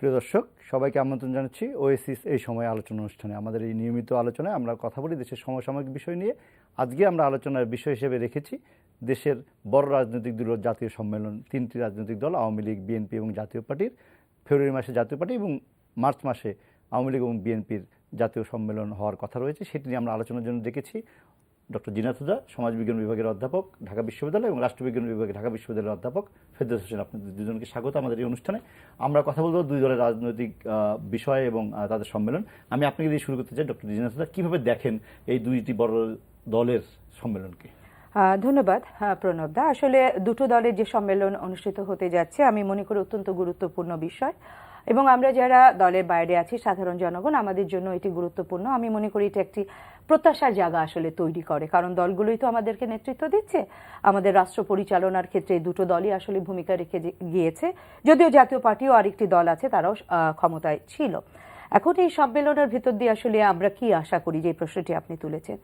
প্রিয় দর্শক, সবাইকে আমন্ত্রণ জানাচ্ছি ওএসিস এই সময় আলোচনা অনুষ্ঠানে। আমাদের এই নিয়মিত আলোচনায় আমরা কথা বলি দেশের সমসাময়িক বিষয় নিয়ে। আজকে আমরা আলোচনার বিষয় হিসেবে রেখেছি দেশের বড় রাজনৈতিক দলের জাতীয় সম্মেলন। তিনটি রাজনৈতিক দল, আওয়ামী লীগ, বিএনপি এবং জাতীয় পার্টির ফেব্রুয়ারি মাসে জাতীয় পার্টি এবং মার্চ মাসে আওয়ামী লীগ এবং বিএনপির জাতীয় সম্মেলন হওয়ার কথা রয়েছে। সেটি নিয়ে আমরা আলোচনার জন্য ডেকেছি ডক্টর জিনাত হুদা, সমাজবিজ্ঞান বিভাগের অধ্যাপক ঢাকা বিশ্ববিদ্যালয়, এবং রাষ্ট্রবিজ্ঞান বিভাগে ঢাকা বিশ্ববিদ্যালয়ের অধ্যাপক ফেরদৌস হোসেন। আপনাদের দুজনকে স্বাগত আমাদের এই অনুষ্ঠানে। আমরা কথা বলবো দুই দলের রাজনৈতিক বিষয় এবং তাদের সম্মেলন। আমি আপনাকে দিয়ে শুরু করতে চাই। ডক্টর জিনাত হুদা, কীভাবে দেখেন এই দুইটি বড় দলের সম্মেলনকে? ধন্যবাদ প্রণব দা। আসলে দুটো দলের যে সম্মেলন অনুষ্ঠিত হতে যাচ্ছে আমি মনে করি অত্যন্ত গুরুত্বপূর্ণ বিষয়, এবং আমরা যারা দলের বাইরে আছি সাধারণ জনগণ, আমাদের জন্য এটি গুরুত্বপূর্ণ। আমি মনে করি এটা একটি প্রত্যাশার জায়গা আসলে তৈরি করে, কারণ দলগুলোই তো আমাদেরকে নেতৃত্ব দিচ্ছে। আমাদের রাষ্ট্র পরিচালনার ক্ষেত্রে দুটো দলই আসলে ভূমিকা রেখে গিয়েছে, যদিও জাতীয় পার্টিও আরেকটি দল আছে, তারাও ক্ষমতায় ছিল। এখন এই সম্মেলনের ভেতর দিয়ে আসলে আমরা কি আশা করি, যে প্রশ্নটি আপনি তুলেছেন,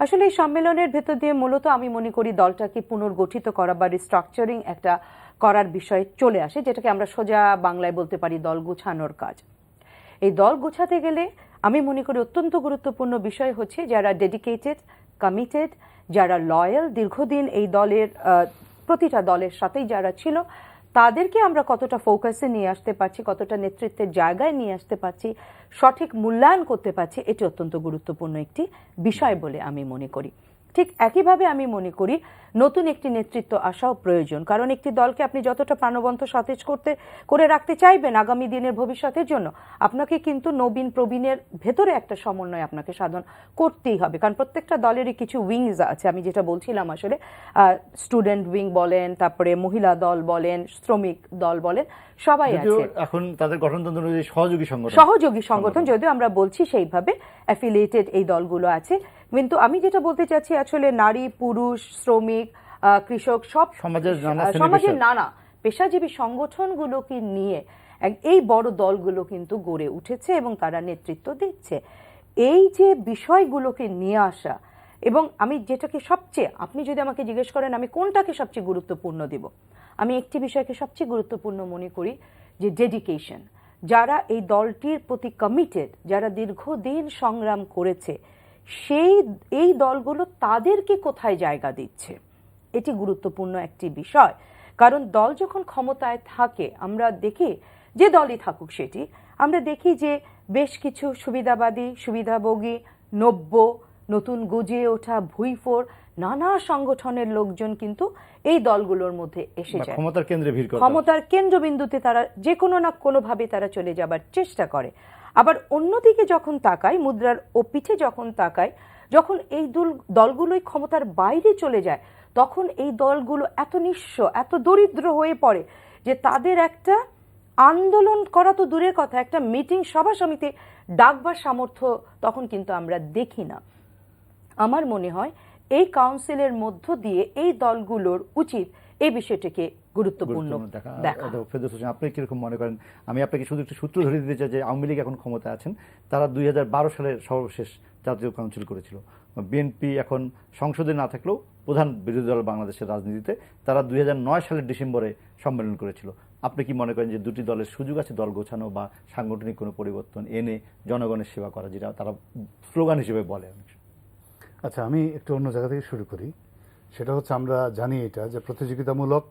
আসলে এই সম্মেলনের ভেতর দিয়ে মূলত আমি মনে করি দলটাকে পুনর্গঠিত করা বা রিস্ট্রাকচারিং একটা করার বিষয় চলে আসে, যেটাকে আমরা সোজা বাংলায় বলতে পারি দল গুছানোর কাজ। এই দল গুছাতে গেলে আমি মনে করি অত্যন্ত গুরুত্বপূর্ণ বিষয় হচ্ছে যারা ডেডিকেটেড, কমিটেড, যারা লয়াল, দীর্ঘদিন এই দলের প্রতিটা দলের সাথেই যারা ছিল, তাদেরকে আমরা কতটা ফোকাসে নিয়ে আসতে পারছি, কতটা নেতৃত্বের জায়গায় নিয়ে আসতে পারছি, সঠিক মূল্যায়ন করতে পারছি, এটি অত্যন্ত গুরুত্বপূর্ণ একটি বিষয় বলে আমি মনে করি। ঠিক একইভাবে আমি মনে করি নতুন একটি নেতৃত্ব আসাও প্রয়োজন, কারণ একটি দলকে আপনি যতটা প্রাণবন্ত সতেজ করে রাখতে চাইবেন আগামী দিনের ভবিষ্যতের জন্য, আপনাকে কিন্তু নবীন প্রবীণের ভেতরে একটা সমন্বয় আপনাকে সাধন করতেই হবে, কারণ প্রত্যেকটা দলেরই কিছু উইংস আছে। আমি যেটা বলছিলাম আসলে স্টুডেন্ট উইং বলেন, তারপরে মহিলা দল বলেন, শ্রমিক দল বলেন, সবাই আছে। এখন তাদের গঠনতন্ত্র অনুযায়ী সহযোগী সংগঠন, যদিও আমরা বলছি সেইভাবে অ্যাফিলিয়েটেড এই দলগুলো আছে, কিন্তু আমি যেটা বলতে চাচ্ছি আসলে নারী, পুরুষ, শ্রমিক, কৃষক, সব সমাজের নানা পেশাজীবী সংগঠনগুলোকে নিয়ে এই বড় দলগুলো কিন্তু গড়ে উঠেছে এবং তারা নেতৃত্ব দিচ্ছে। এই যে বিষয়গুলোকে নিয়ে আসা, এবং আমি যেটাকে সবচেয়ে, আপনি যদি আমাকে জিজ্ঞেস করেন আমি কোনটাকে সবচেয়ে গুরুত্বপূর্ণ দিব, আমি একটি বিষয়কে সবচেয়ে গুরুত্বপূর্ণ মনে করি, যে ডেডিকেশন। যারা এই দলটির প্রতি কমিটেড, যারা দীর্ঘদিন সংগ্রাম করেছে, এই দলগুলো তাদেরকে কোথায় জায়গা দিচ্ছে, এটি গুরুত্বপূর্ণ একটি বিষয়। কারণ দল যখন ক্ষমতায় থাকে, আমরা দেখি, যে দলই থাকুক সেটি, আমরা দেখি যে বেশ কিছু সুবিধাবাদী, সুবিধাভোগী, নব্য, নতুন গজিয়ে ওঠা, ভুইফোর নানা সংগঠনের লোকজন কিন্তু এই দলগুলোর মধ্যে এসে যায়, ক্ষমতার কেন্দ্রবিন্দুতে তারা যে কোনো না কোনোভাবে তারা চলে যাবার চেষ্টা করে। আবার অন্যদিকে যখন তাকায়, মুদ্রার ও পিঠে যখন তাকায়, যখন এই দলগুলোই ক্ষমতার বাইরে চলে যায়, তখন এই দলগুলো এত নিঃস্ব, এত দরিদ্র হয়ে পড়ে যে তাদের একটা আন্দোলন করা তো দূরের কথা, একটা মিটিং, সভা সমিতি ডাকবার সামর্থ্য তখন কিন্তু আমরা দেখি না। আমার মনে হয় এই কাউন্সিলের মধ্য দিয়ে এই দলগুলোর উচিত এই বিষয়টিকে গুরুত্বপূর্ণ দেখা। ফেরদৌস হোসেন, আপনি কিরকম মনে করেন? আমি আপনাকে শুধু একটু সূত্র ধরে দিতে চাই যে আওয়ামী লীগ এখন ক্ষমতায় আছেন, তারা 2012 সালের সর্বশেষ জাতীয় কাউন্সিল করেছিল। বিএনপি এখন সংসদে না থাকলেও প্রধান বিরোধী দল বাংলাদেশের রাজনীতিতে, তারা 2009 সালের ডিসেম্বরে সম্মেলন করেছিল। আপনি কি মনে করেন যে দুটি দলের সুযোগ আছে দল গোছানো বা সাংগঠনিক কোনো পরিবর্তন এনে জনগণের সেবা করা, যেটা তারা স্লোগান হিসেবে বলে? আচ্ছা, আমি একটু অন্য জায়গা থেকে শুরু করি। সেটা হচ্ছে, আমরা জানি এটা যে প্রতিযোগিতামূলক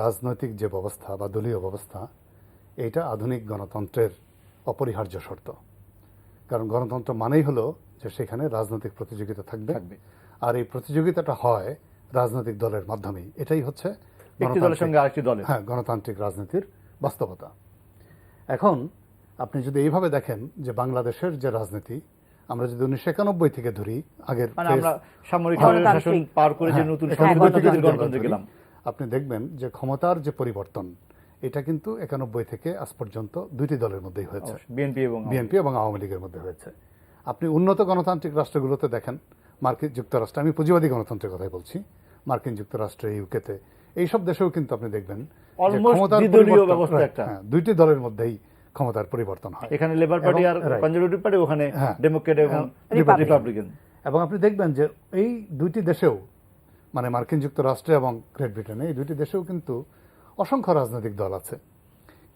রাজনৈতিক যে ব্যবস্থা বা দলীয় ব্যবস্থা, এইটা আধুনিক গণতন্ত্রের অপরিহার্য শর্ত। কারণ গণতন্ত্র মানেই হলো যে সেখানে রাজনৈতিক প্রতিযোগিতা থাকবে, আর এই প্রতিযোগিতাটা হয় রাজনৈতিক দলের মাধ্যমেই। এটাই হচ্ছে গণতান্ত্রিক রাজনীতির বাস্তবতা। এখন আপনি যদি এইভাবে দেখেন যে বাংলাদেশের যে রাজনীতি, আমরা যদি 1991 থেকে ধরি, আগের আপনি দেখবেন যে ক্ষমতার যে পরিবর্তন, এটা কিন্তু 91 থেকে আজ পর্যন্ত দুইটি দলের মধ্যেই হয়েছে, বিএনপি এবং আওয়ামী লীগের মধ্যে হয়েছে। আপনি উন্নত গণতান্ত্রিক রাষ্ট্রগুলোতে দেখেন, মার্কিন যুক্তরাষ্ট্র, আমি পুঁজিবাদী গণতন্ত্রের কথাই বলছি, মার্কিন যুক্তরাষ্ট্রে, ইউকেতে, এইসব দেশেও কিন্তু আপনি দেখবেন দুইটি দলের মধ্যেই ক্ষমতার পরিবর্তন হয়। এখানে লেবার পার্টি আর কনজারভেটিভ পার্টি, ওখানে ডেমোক্রেট এবং রিপাবলিকান। এবং আপনি দেখবেন যে এই দুইটি দেশেও, মানে মার্কিন যুক্তরাষ্ট্রে এবং গ্রেট ব্রিটেনে, এই দুইটি দেশেও কিন্তু অসংখ্য রাজনৈতিক দল আছে,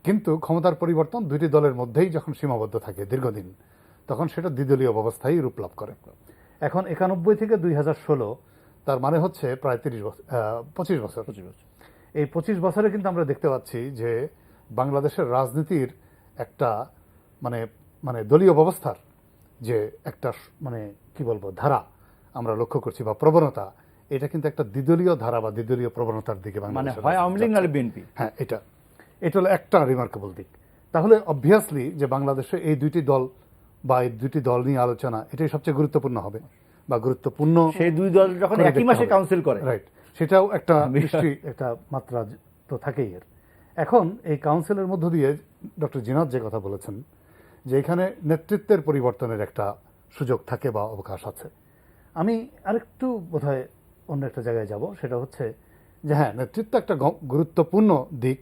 কিন্তু ক্ষমতার পরিবর্তন দুইটি দলের মধ্যেই যখন সীমাবদ্ধ থাকে দীর্ঘদিন, তখন সেটা দ্বিদলীয় ব্যবস্থায় রূপ লাভ করে। এখন 91 থেকে 2016, তার মানে হচ্ছে প্রায় 25 বছর। এই 25 বছরে কিন্তু আমরা দেখতে পাচ্ছি যে বাংলাদেশের রাজনীতির একটা মানে মানে দলীয় ব্যবস্থার যে একটা মানে কি বলবো ধারা আমরা লক্ষ্য করছি বা প্রবণতা, এটা কিন্তু একটা দ্বিদলীয় ধারা বা দ্বিদলীয় প্রবণতার দিকে মানে হয় আওয়ামী লীগ নাহলে বিএনপি। হ্যাঁ, এটা হলো একটা রিমার্কেবল দিক। তাহলে অবভিয়াসলি যে বাংলাদেশে এই দুইটি দল বা এই দুইটি দল নিয়ে আলোচনা, এটাই সবচেয়ে গুরুত্বপূর্ণ হবে বা গুরুত্বপূর্ণ। সেই দুই দল যখন একই মাসে কাউন্সিল করে, রাইট, সেটাও একটা নিশ্চয়ই একটা মাত্রা তো থাকেই এর। এখন এই কাউন্সিলের মধ্য দিয়ে ডক্টর জিনাত যে কথা বলেছেন যে এখানে নেতৃত্বের পরিবর্তনের একটা সুযোগ থাকে বা অবকাশ আছে, আমি আরেকটু বোধহয় অন্য একটা জায়গায় যাব। সেটা হচ্ছে যে হ্যাঁ, নেতৃত্ব একটা গুরুত্বপূর্ণ দিক।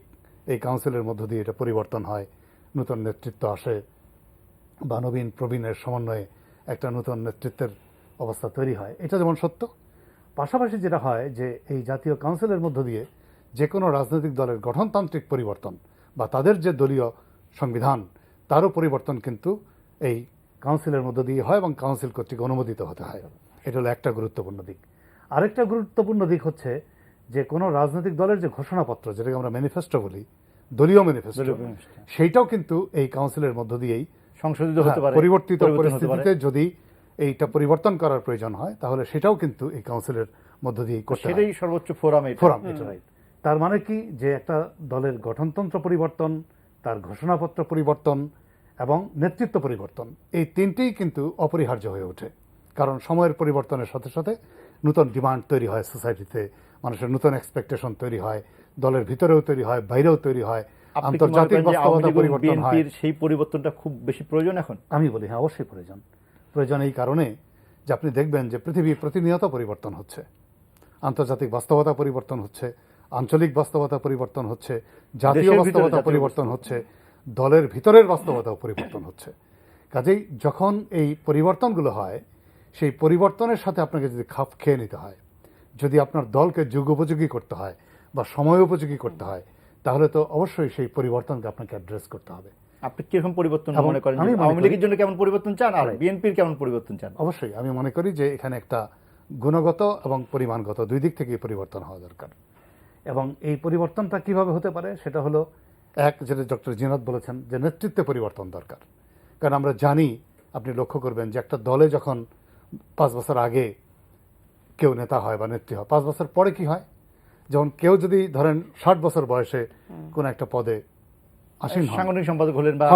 এই কাউন্সিলের মধ্য দিয়ে এটা পরিবর্তন হয়, নতুন নেতৃত্ব আসে বা নবীন প্রবীণের সমন্বয়ে একটা নতুন নেতৃত্বের অবস্থা তৈরি হয়, এটা যেমন সত্য। পাশাপাশি যেটা হয় যে এই জাতীয় কাউন্সিলের মধ্য দিয়ে যে কোনো রাজনৈতিক দলের গঠনতান্ত্রিক পরিবর্তন বা তাদের যে দলীয় সংবিধান, তারও পরিবর্তন কিন্তু এই কাউন্সিলের মধ্য দিয়ে হয় এবং কাউন্সিল কর্তৃক অনুমোদিত হতে হয়। এটা হলো একটা গুরুত্বপূর্ণ দিক। আরেকটা গুরুত্বপূর্ণ দিক হচ্ছে যে কোনো রাজনৈতিক দলের যে ঘোষণাপত্র, যেটাকে আমরা ম্যানিফেস্টো বলি, দলীয় ম্যানিফেস্টো, সেইটাও কিন্তু এই কাউন্সিলের মধ্য দিয়েই সংশোধিত হতে পারে। পরিবর্তিত পরিস্থিতিতে যদি এইটা পরিবর্তন করার প্রয়োজন হয়, তাহলে সেটাও কিন্তু এই কাউন্সিলের মধ্য দিয়েই করতে হয়। সেটাই সর্বোচ্চ ফোরাম, এটা রাইট। তার মানে কি যে একটা দলের গঠনতন্ত্র পরিবর্তন, তার ঘোষণাপত্র পরিবর্তন এবং নেতৃত্ব পরিবর্তন, এই তিনটেই কিন্তু অপরিহার্য হয়ে ওঠে। কারণ সময়ের পরিবর্তনের সাথে সাথে নতুন ডিমান্ড তৈরি হয় সোসাইটিতে, মানুষের নতুন এক্সপেকটেশন তৈরি হয়, দলের ভিতরেও তৈরি হয়, বাইরেও তৈরি হয়, আন্তর্জাতিক বাস্তবতা পরিবর্তন হয়। সেই পরিবর্তনটা খুব বেশি প্রয়োজন এখন। আমি বলি হ্যাঁ, অবশ্যই প্রয়োজন এই কারণে যে আপনি দেখবেন যে পৃথিবী প্রতিনিয়ত পরিবর্তন হচ্ছে, আন্তর্জাতিক বাস্তবতা পরিবর্তন হচ্ছে, আঞ্চলিক বাস্তবতা পরিবর্তন হচ্ছে, জাতীয় বাস্তবতা পরিবর্তন হচ্ছে, দলের ভিতরের বাস্তবতাও পরিবর্তন হচ্ছে। কাজেই যখন এই পরিবর্তনগুলো হয়, সেই পরিবর্তনের সাথে আপনাকে যদি খাপ খেয়ে নিতে হয়, যদি আপনার দলকে যুগোপযোগী করতে হয় বা সময় উপযোগী করতে হয়, তাহলে তো অবশ্যই সেই পরিবর্তনকে আপনাকে অ্যাড্রেস করতে হবে। আপনি কিরকম পরিবর্তন মনে করেন? আওয়ামী লীগের জন্য কেমন পরিবর্তন চান আর বিএনপির কেমন পরিবর্তন চান? অবশ্যই আমি মনে করি যে এখানে একটা গুণগত এবং পরিমাণগত দুই দিক থেকে পরিবর্তন হওয়া দরকার। এবং এই পরিবর্তনটা কিভাবে হতে পারে সেটা হলো, এক, যেটা ডক্টর জিনাত বলেছেন যে নেতৃত্বে পরিবর্তন দরকার। কারণ আমরা জানি, আপনি লক্ষ্য করবেন যে একটা দলে যখন 5 বছর আগে কেউ নেতা হয় বা নেত্রী হয়, 5 বছর পরে কি হয়? যেমন কেউ যদি ধরেন 60 বছর বয়সে কোন একটা পদে আসীন হন, সাংগঠনিক সম্পাদক হলেন বা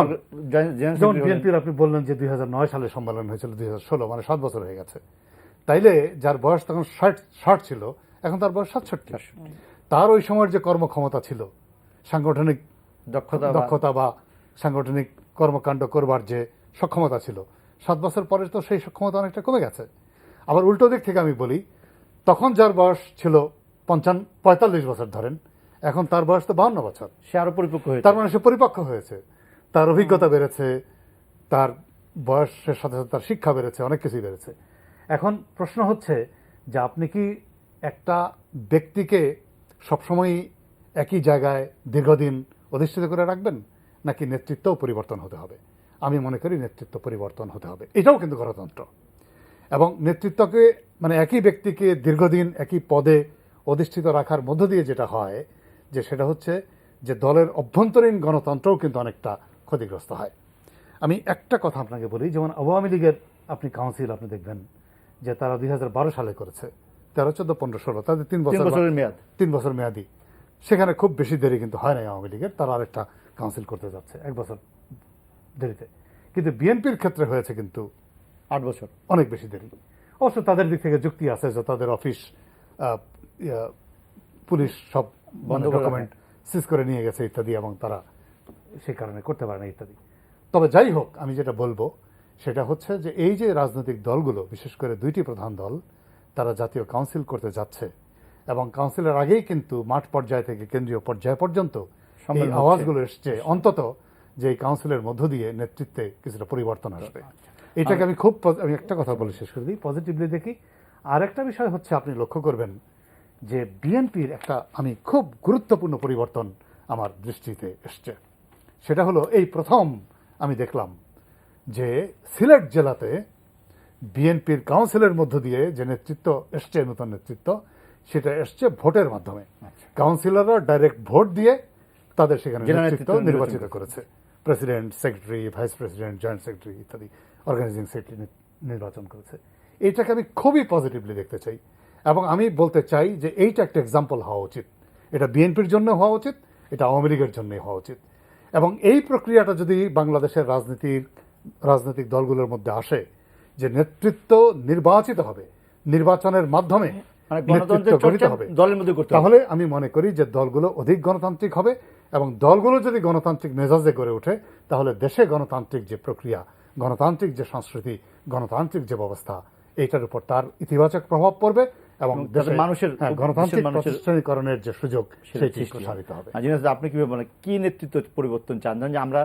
যেমন বিএনপির আপনি বললেন যে 2009 সালে সম্মেলন হয়েছিল, 2016, মানে 7 বছর হয়ে গেছে। তাইলে যার বয়স তখন 60 ছিল, এখন তার বয়স 67। তার ওই সময়ের যে কর্মক্ষমতা ছিল, সাংগঠনিক দক্ষতা বা সাংগঠনিক কর্মকাণ্ড করবার যে সক্ষমতা ছিল, 7 বছর পরে তো সেই সক্ষমতা অনেকটা কমে গেছে। আবার উল্টো দিক থেকে আমি বলি, তখন যার বয়স ছিল 45 বছর ধরেন, এখন তার বয়স তো 52 বছর, সে আরো পরিপক্ক হয়েছে। তার মানে সে পরিপক্ক হয়েছে, তার অভিজ্ঞতা বেড়েছে, তার বয়সের সাথে সাথে তার শিক্ষা বেড়েছে, অনেক কিছুই বেড়েছে। এখন প্রশ্ন হচ্ছে যে আপনি কি একটা ব্যক্তিকে সবসময় একই জায়গায় দীর্ঘদিন অধিষ্ঠিত করে রাখবেন, নাকি নেতৃত্বও পরিবর্তন হতে হবে? আমি মনে করি নেতৃত্ব পরিবর্তন হতে হবে। এটাও কিন্তু গণতন্ত্র। এবং নেতৃত্বকে মানে একই ব্যক্তিকে দীর্ঘদিন একই পদে অধিষ্ঠিত রাখার মধ্য দিয়ে যেটা হয় যে সেটা হচ্ছে যে দলের অভ্যন্তরীণ গণতন্ত্রও কিন্তু অনেকটা ক্ষতিগ্রস্ত হয়। আমি একটা কথা আপনাকে বলি, যেমন আওয়ামী লীগের আপনি কাউন্সিল আপনি দেখবেন যে তারা 2012 সালে করেছে, 13, 14, 15, 16, তাদের 3 বছর মেয়াদি। সেখানে খুব বেশি দেরি কিন্তু হয় নাই আওয়ামী লীগের, তারা আরেকটা কাউন্সিল করতে যাচ্ছে 1 বছর দেরিতে। কিন্তু বিএনপির ক্ষেত্রে হয়েছে কিন্তু 8 বছর, অনেক বেশি দেরি। অবশ্য তাদের দিক থেকে যুক্তি আছে যে তাদের অফিস পুলিশ সব ডকুমেন্ট সিজ করে নিয়ে গেছে ইত্যাদি, এবং তারা সেই কারণে করতে পারে না ইত্যাদি। তবে যাই হোক, আমি যেটা বলবো সেটা হচ্ছে যে এই যে রাজনৈতিক দলগুলো, বিশেষ করে 2টি প্রধান দল, তারা জাতীয় কাউন্সিল করতে যাচ্ছে এবং কাউন্সিলের আগেই কিন্তু মাঠ পর্যায় থেকে কেন্দ্রীয় পর্যায় পর্যন্ত এই আওয়াজগুলো এসছে অন্তত যে এই কাউন্সিলের মধ্য দিয়ে নেতৃত্বে কিছুটা পরিবর্তন আসবে। এটাকে আমি একটা কথা বলে শেষ করে দিই, পজিটিভলি দেখি। আর একটা বিষয় হচ্ছে, আপনি লক্ষ্য করবেন যে বিএনপির একটা আমি খুব গুরুত্বপূর্ণ পরিবর্তন আমার দৃষ্টিতে এসছে। সেটা হলো এই প্রথম আমি দেখলাম যে সিলেট জেলাতে বিএনপির কাউন্সিলের মধ্য দিয়ে যে নেতৃত্ব এসছে, নতুন নেতৃত্ব, সেটা এসছে ভোটের মাধ্যমে। কাউন্সিলররা ডাইরেক্ট ভোট দিয়ে তাদের সেখানে নেতৃত্ব নির্বাচিত করেছে। President, secretary, vice president, joint secretary ইত্যাদি অর্গানাইজিং সেক্রেটারি নির্বাচন করেছে। এইটাকে আমি খুবই পজিটিভলি দেখতে চাই এবং আমি বলতে চাই যে এইটা একটা এক্সাম্পল হওয়া উচিত। এটা বিএনপির জন্য হওয়া উচিত, এটা আওয়ামী লীগের জন্যই হওয়া উচিত। এবং এই প্রক্রিয়াটা যদি বাংলাদেশের রাজনৈতিক দলগুলোর মধ্যে আসে, যে নেতৃত্ব নির্বাচিত হবে, নির্বাচনের মাধ্যমে নেতৃত্ব গঠিত হবে, তাহলে আমি মনে করি যে দলগুলো অধিক গণতান্ত্রিক হবে এবং দলগুলো যদি গণতান্ত্রিক মেজাজে গড়ে ওঠে, তাহলে দেশে গণতান্ত্রিক যে প্রক্রিয়া, গণতান্ত্রিক যে সংস্কৃতি, গণতান্ত্রিক যে ব্যবস্থা, এইটার উপর তার ইতিবাচক প্রভাব পড়বে এবং দেশের মানুষের গণতান্ত্রিক প্রতিষ্ঠানীকরণের যে সুযোগ সেটি প্রসারিত হবে। আপনি কিভাবে বলেন, কি নেতৃত্ব পরিবর্তন চান? যে আমরা